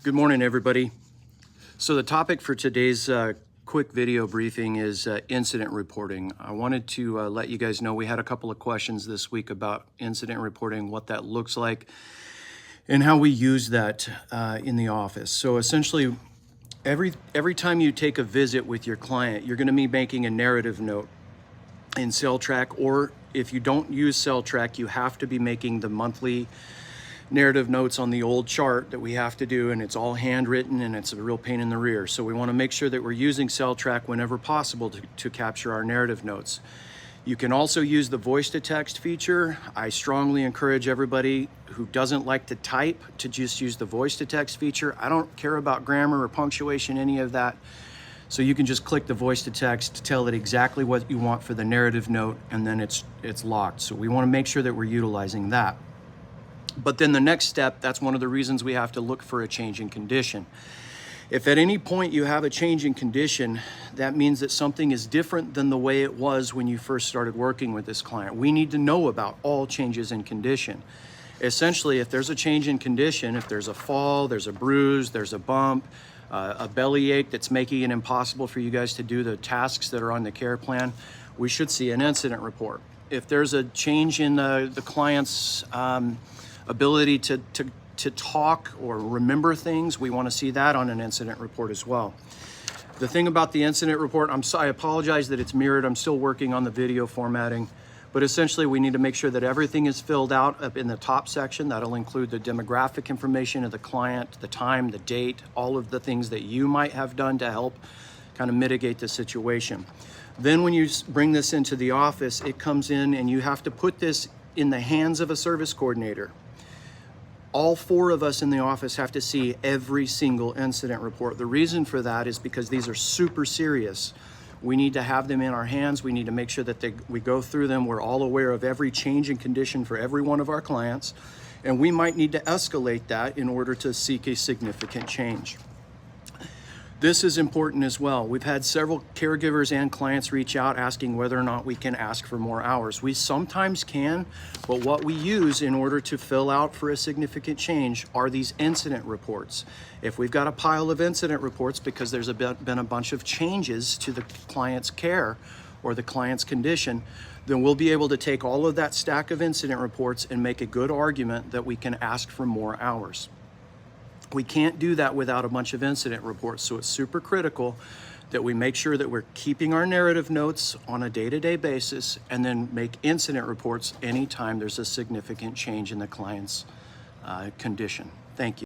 Good morning, everybody. So the topic for today's quick video briefing is incident reporting. I wanted to let you guys know we had a couple of questions this week about incident reporting, what that looks like, and how we use that in the office. So essentially, every time you take a visit with your client, you're going to be making a narrative note in CellTrak, or if you don't use CellTrak, you have to be making the monthly narrative notes on the old chart that we have to do, and it's all handwritten and it's a real pain in the rear. So we want to make sure that we're using CellTrak whenever possible to capture our narrative notes. You can also use the voice to text feature. I strongly encourage everybody who doesn't like to type to just use the voice to text feature. I don't care about grammar or punctuation, any of that. So you can just click the voice to text to tell it exactly what you want for the narrative note, and then it's locked. So we want to make sure that we're utilizing that. But then the next step, that's one of the reasons we have to look for a change in condition. If at any point you have a change in condition, that means that something is different than the way it was when you first started working with this client. We need to know about all changes in condition. Essentially, if there's a change in condition, if there's a fall, there's a bruise, there's a bump, a bellyache that's making it impossible for you guys to do the tasks that are on the care plan, we should see an incident report. If there's a change in the client's ability to talk or remember things, we want to see that on an incident report as well. The thing about the incident report, I apologize that it's mirrored. I'm still working on the video formatting, but essentially we need to make sure that everything is filled out up in the top section. That'll include the demographic information of the client, the time, the date, all of the things that you might have done to help kind of mitigate the situation. Then when you bring this into the office, it comes in and you have to put this in the hands of a service coordinator. All four of us in the office have to see every single incident report. The reason for that is because these are super serious. We need to have them in our hands. We need to make sure that we go through them. We're all aware of every change in condition for every one of our clients, and we might need to escalate that in order to seek a significant change. This is important as well. We've had several caregivers and clients reach out asking whether or not we can ask for more hours. We sometimes can, but what we use in order to fill out for a significant change are these incident reports. If we've got a pile of incident reports because there's been a bunch of changes to the client's care or the client's condition, then we'll be able to take all of that stack of incident reports and make a good argument that we can ask for more hours. We can't do that without a bunch of incident reports, so it's super critical that we make sure that we're keeping our narrative notes on a day-to-day basis and then make incident reports anytime there's a significant change in the client's condition. Thank you.